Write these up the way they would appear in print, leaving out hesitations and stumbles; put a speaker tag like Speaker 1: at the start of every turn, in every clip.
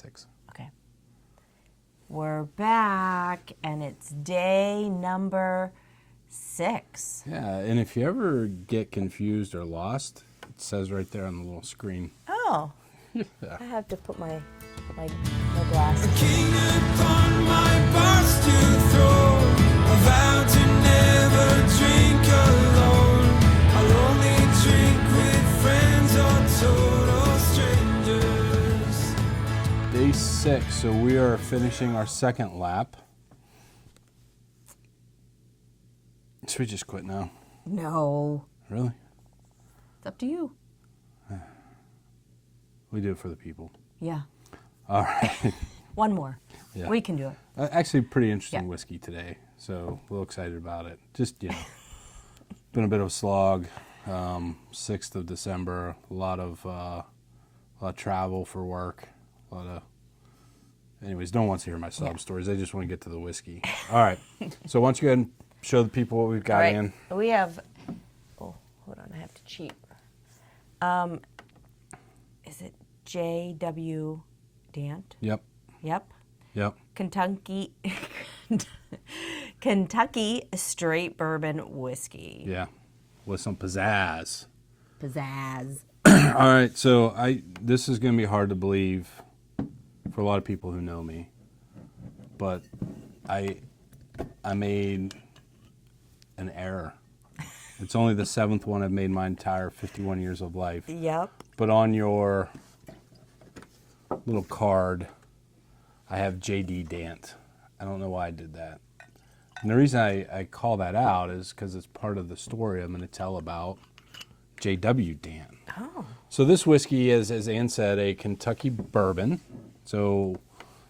Speaker 1: 6.
Speaker 2: Okay. We're back, and it's day number 6.
Speaker 1: Yeah, and if you ever get confused or lost, it says right there on the little screen.
Speaker 2: Oh.
Speaker 1: Yeah.
Speaker 2: I have to put my glasses.
Speaker 3: King upon my bars to throw, a vow to never drink alone. I'll only drink with friends or total strangers.
Speaker 1: Day 6, so we are finishing our second lap. Should we just quit now?
Speaker 2: No.
Speaker 1: Really?
Speaker 2: It's up to you.
Speaker 1: We do it for the people.
Speaker 2: Yeah.
Speaker 1: All right.
Speaker 2: One more.
Speaker 1: Yeah.
Speaker 2: We can do it.
Speaker 1: Actually, pretty interesting
Speaker 2: Yeah.
Speaker 1: whiskey today, so a little excited about it. Just, been a bit of a slog. 6th of December, a lot of travel for work. Anyways, no one wants to hear my sob stories. They just want to get to the whiskey. All right. So why don't you go ahead and show the people what we've got
Speaker 2: All right.
Speaker 1: in.
Speaker 2: We have, hold on, I have to cheat. Is it J.W. Dant?
Speaker 1: Yep.
Speaker 2: Yep.
Speaker 1: Yep.
Speaker 2: Kentucky straight bourbon whiskey.
Speaker 1: Yeah. With some pizzazz.
Speaker 2: Pizzazz.
Speaker 1: All right. So this is going to be hard to believe for a lot of people who know me, but I made an error. It's only the 7th one I've made my entire 51 years of life.
Speaker 2: Yep.
Speaker 1: But on your little card, I have J.D. Dant. I don't know why I did that. And the reason I call that out is because it's part of the story I'm going to tell about J.W. Dant.
Speaker 2: Oh.
Speaker 1: So this whiskey is, as Ann said, a Kentucky bourbon. So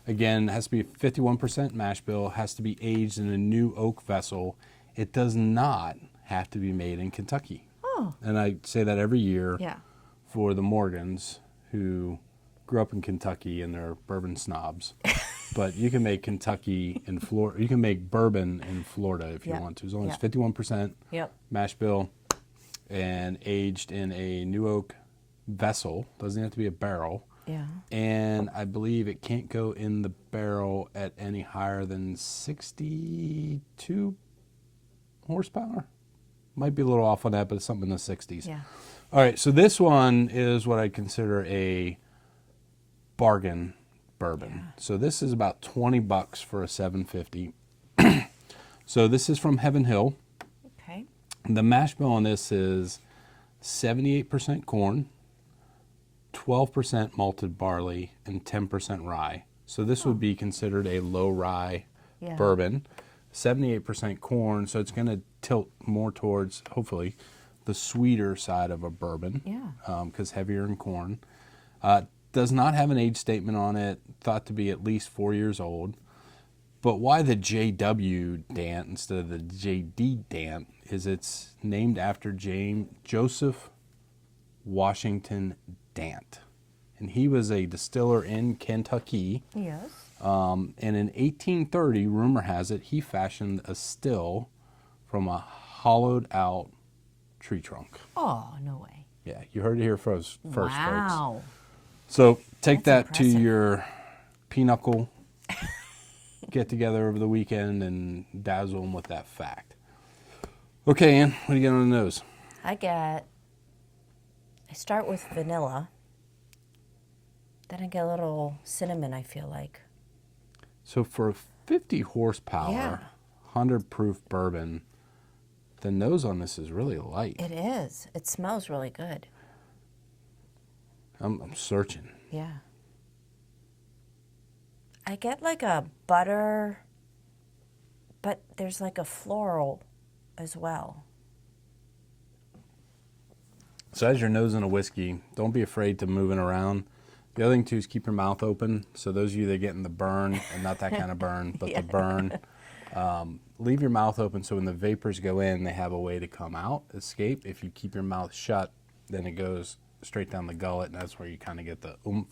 Speaker 1: again, it has to be 51% mash bill, has to be aged in a new oak vessel. It does not have to be made in Kentucky.
Speaker 2: Oh.
Speaker 1: And I say that every year
Speaker 2: Yeah.
Speaker 1: for the Morgans who grew up in Kentucky and they're bourbon snobs. But you can make Kentucky in Florida. You can make bourbon in Florida if you
Speaker 2: Yep.
Speaker 1: want to, as long as
Speaker 2: Yep.
Speaker 1: 51%
Speaker 2: Yep.
Speaker 1: mash bill and aged in a new oak vessel. Doesn't have to be a barrel.
Speaker 2: Yeah.
Speaker 1: And I believe it can't go in the barrel at any higher than 62 horsepower. Might be a little off on that, but it's something in the 60s.
Speaker 2: Yeah.
Speaker 1: All right, so this one is what I consider a bargain bourbon.
Speaker 2: Yeah.
Speaker 1: So this is about $20 for a 750. So this is from Heaven Hill.
Speaker 2: Okay.
Speaker 1: The mash bill on this is 78% corn, 12% malted barley, and 10% rye. So this would be considered a low rye
Speaker 2: Yeah.
Speaker 1: bourbon. 78% corn, so it's going to tilt more towards, hopefully, the sweeter side of a bourbon.
Speaker 2: Yeah.
Speaker 1: Because heavier in corn. Does not have an age statement on it, thought to be at least 4 years old. But why the J.W. Dant instead of the J.D. Dant is it's named after Joseph Washington Dant. And he was a distiller in Kentucky.
Speaker 2: Yes.
Speaker 1: And in 1830, rumor has it, he fashioned a still from a hollowed out tree trunk.
Speaker 2: Oh, no way.
Speaker 1: Yeah, you heard it here first, folks.
Speaker 2: Wow.
Speaker 1: So take
Speaker 2: That's
Speaker 1: that to
Speaker 2: impressive.
Speaker 1: your pinochle, get together over the weekend and dazzle them with that fact. Okay, Ann, what do you got on the nose?
Speaker 2: I start with vanilla. Then I get a little cinnamon, I feel like.
Speaker 1: So for a 50 horsepower,
Speaker 2: Yeah.
Speaker 1: 100 proof bourbon, the nose on this is really light.
Speaker 2: It is. It smells really good.
Speaker 1: I'm searching.
Speaker 2: Yeah. I get like a butter, but there's like a floral as well.
Speaker 1: So as you're nosing a whiskey, don't be afraid to move it around. The other thing too is keep your mouth open. So those of you that are getting the burn, and not that kind of burn, but the burn, leave your mouth open so when the vapors go in, they have a way to come out, escape. If you keep your mouth shut, then it goes straight down the gullet, and that's where you kind of get the oomph.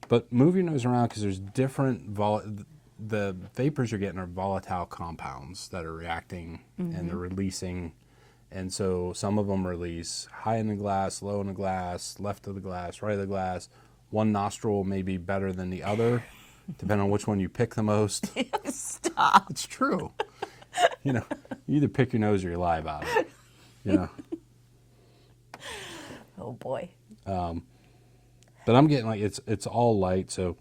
Speaker 1: But move your nose around because there's different, the vapors you're getting are volatile compounds that are reacting and they're releasing. And so some of them release high in the glass, low in the glass, left of the glass, right of the glass, one nostril may be better than the other, depending on which one you pick the most.
Speaker 2: Stop.
Speaker 1: It's true. You either pick your nose or you lie about it.
Speaker 2: Oh boy.
Speaker 1: But I'm getting it's all light, so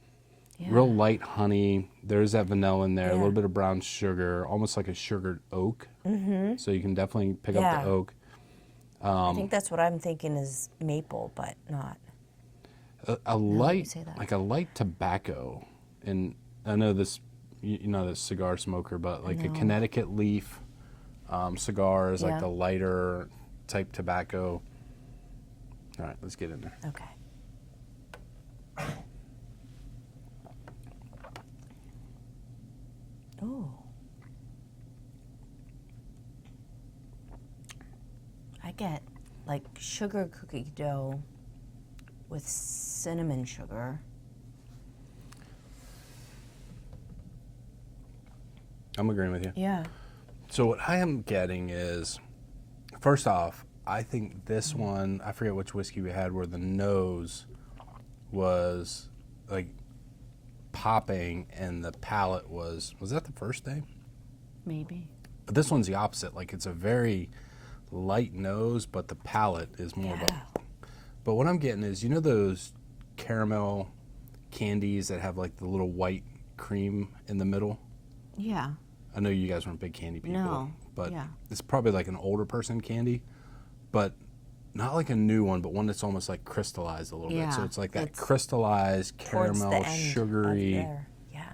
Speaker 1: real light honey. There's that vanilla in there, a little bit of brown sugar, almost like a sugared oak. Mm-hmm. So you can definitely pick up the oak.
Speaker 2: I think that's what I'm thinking is maple, but not.
Speaker 1: A light,
Speaker 2: say that.
Speaker 1: like a light tobacco, and I know this, you're not a cigar smoker, but like a Connecticut leaf cigar is like the lighter type tobacco. All right, let's get in there.
Speaker 2: Okay. Ooh. I get like sugar cookie dough with cinnamon sugar.
Speaker 1: I'm agreeing with you.
Speaker 2: Yeah.
Speaker 1: So what I am getting is, first off, I think this one, I forget which whiskey we had, where the nose was like popping and the palate was that the first day?
Speaker 2: Maybe.
Speaker 1: But this one's the opposite. Like it's a very light nose, but the palate is more of a. But what I'm getting is, those caramel candies that have like the little white cream in the middle?
Speaker 2: Yeah.
Speaker 1: I know you guys weren't big candy people,
Speaker 2: No.
Speaker 1: but
Speaker 2: Yeah.
Speaker 1: it's probably like an older person candy, but not like a new one, but one that's almost like crystallized a little bit. So it's like that crystallized
Speaker 2: Towards the
Speaker 1: caramel,
Speaker 2: end
Speaker 1: sugary.
Speaker 2: of there. Yeah.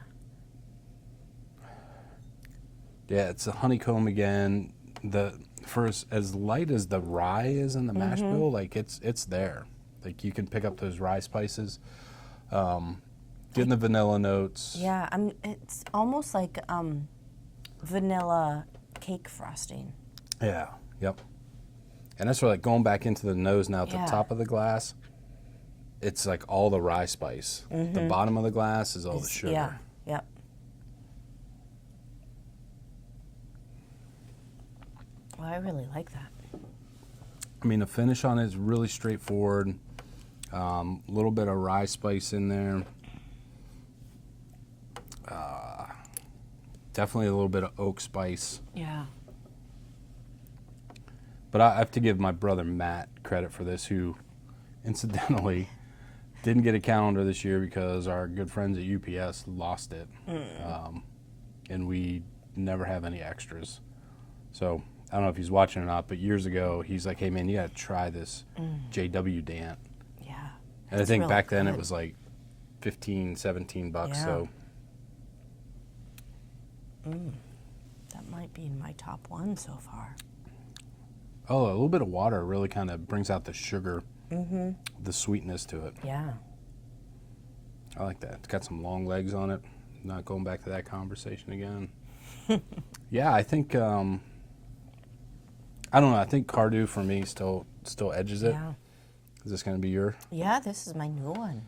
Speaker 1: Yeah, it's a honeycomb again. For as light as the rye is in the mash bill, like it's there. Like you can pick up those rye spices, getting the vanilla notes.
Speaker 2: Yeah, it's almost like vanilla cake frosting.
Speaker 1: Yeah, yep. And that's where, like, going back into the nose now at the top of the glass, it's like all the rye spice. The bottom of the glass is all the sugar.
Speaker 2: Yeah, yep. Well, I really like that.
Speaker 1: I mean, the finish on it is really straightforward. A little bit of rye spice in there. Definitely a little bit of oak spice.
Speaker 2: Yeah.
Speaker 1: But I have to give my brother Matt credit for this, who incidentally didn't get a calendar this year because our good friends at UPS lost it. And we never have any extras. So I don't know if he's watching or not, but years ago, he's like, hey, man, you got to try this JW Dant.
Speaker 2: Yeah.
Speaker 1: And I think
Speaker 2: really
Speaker 1: back then it
Speaker 2: good.
Speaker 1: was like $15, $17.
Speaker 2: Yeah.
Speaker 1: So
Speaker 2: That might be my top one so far.
Speaker 1: a little bit of water really kind of brings out the sugar, the sweetness to it.
Speaker 2: Yeah.
Speaker 1: I like that. It's got some long legs on it. Not going back to that conversation again. Yeah, I think, I don't know, I think Cardew for me still edges it.
Speaker 2: Yeah.
Speaker 1: Is this going to be your?
Speaker 2: Yeah, this is my new one.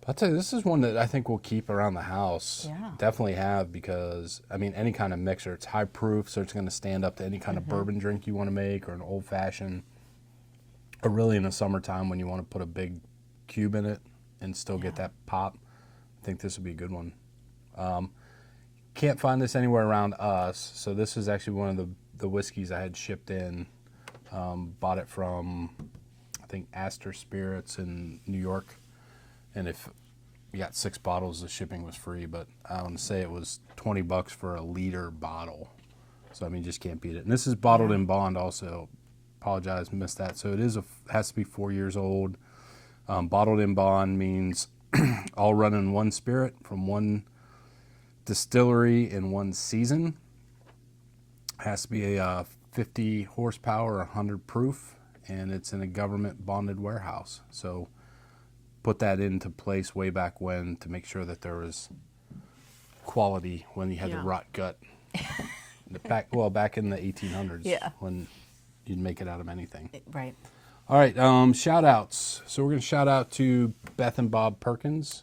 Speaker 1: I'll tell you, this is one that I think we'll keep around the house.
Speaker 2: Yeah.
Speaker 1: Definitely have, because, I mean, any kind of mixer, it's high proof, so it's going to stand up to any kind of bourbon drink you want to make, or an old fashioned, or really in the summertime when you want to put a big cube in it and still get that pop. I think this would be a good one. Can't find this anywhere around us, so this is actually one of the whiskeys I had shipped in. Bought it from, I think, Astor Spirits in New York. And if you got 6 bottles, the shipping was free. But I want to say it was $20 for a liter bottle. So, I mean, just can't beat it. And this is bottled in bond also. Apologize, missed that. So it has to be 4 years old. Bottled in bond means all run in one spirit from one distillery in one season. Has to be a 50 horsepower, 100 proof, and it's in a government bonded warehouse. So put that into place way back when to make sure that there was quality when you had the rot gut. Back in the 1800s when you'd make it out of anything.
Speaker 2: Right.
Speaker 1: All right, shout outs. So we're going to shout out to Beth and Bob Perkins.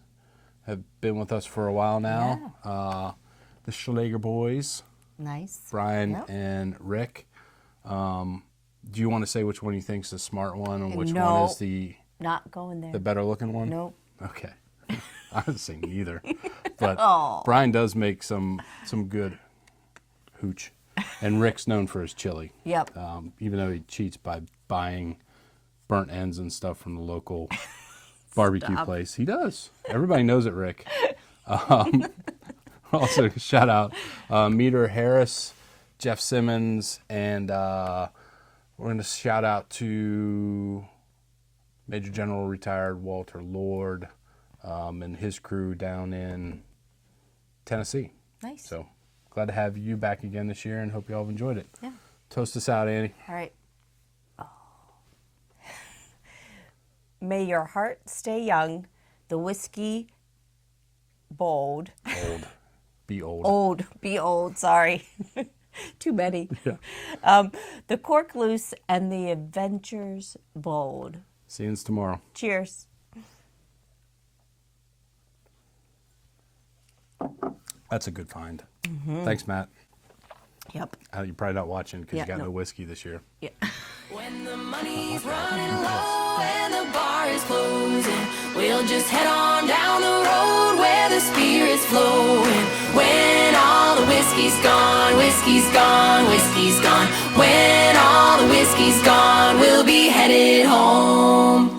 Speaker 1: Have been with us for a while now. The Schlager boys,
Speaker 2: Nice.
Speaker 1: Brian and Rick. Do you want to say which one you think is the smart one and which one is the
Speaker 2: Not going there.
Speaker 1: better looking one?
Speaker 2: Nope.
Speaker 1: Okay. I would say neither. But
Speaker 2: Oh.
Speaker 1: Brian does make some good hooch. And Rick's known for his chili.
Speaker 2: Yep.
Speaker 1: Even though he cheats by buying burnt ends and stuff from the local barbecue place. He does. Everybody knows it, Rick. Also, shout out Meter Harris, Jeff Simmons, and we're going to shout out to Major General retired Walter Lord and his crew down in Tennessee.
Speaker 2: Nice.
Speaker 1: So glad to have you back again this year and hope you all have enjoyed it.
Speaker 2: Yeah.
Speaker 1: Toast us out, Annie.
Speaker 2: All right. Oh. May your heart stay young, the whiskey bold.
Speaker 1: Old. Be old.
Speaker 2: Old. Be old, sorry. Too many.
Speaker 1: Yeah.
Speaker 2: The cork loose and the adventures bold.
Speaker 1: See you tomorrow.
Speaker 2: Cheers.
Speaker 1: That's a good find. Thanks, Matt.
Speaker 2: Yep.
Speaker 1: You're probably not watching because
Speaker 2: Yeah,
Speaker 1: you got
Speaker 2: no.
Speaker 1: no whiskey this year.
Speaker 2: Yeah.
Speaker 4: When the money's running low and the bar is closing, we'll just head on down the road where the spirit's flowing. When all the whiskey's gone, whiskey's gone, whiskey's gone. When all the whiskey's gone, we'll be headed home.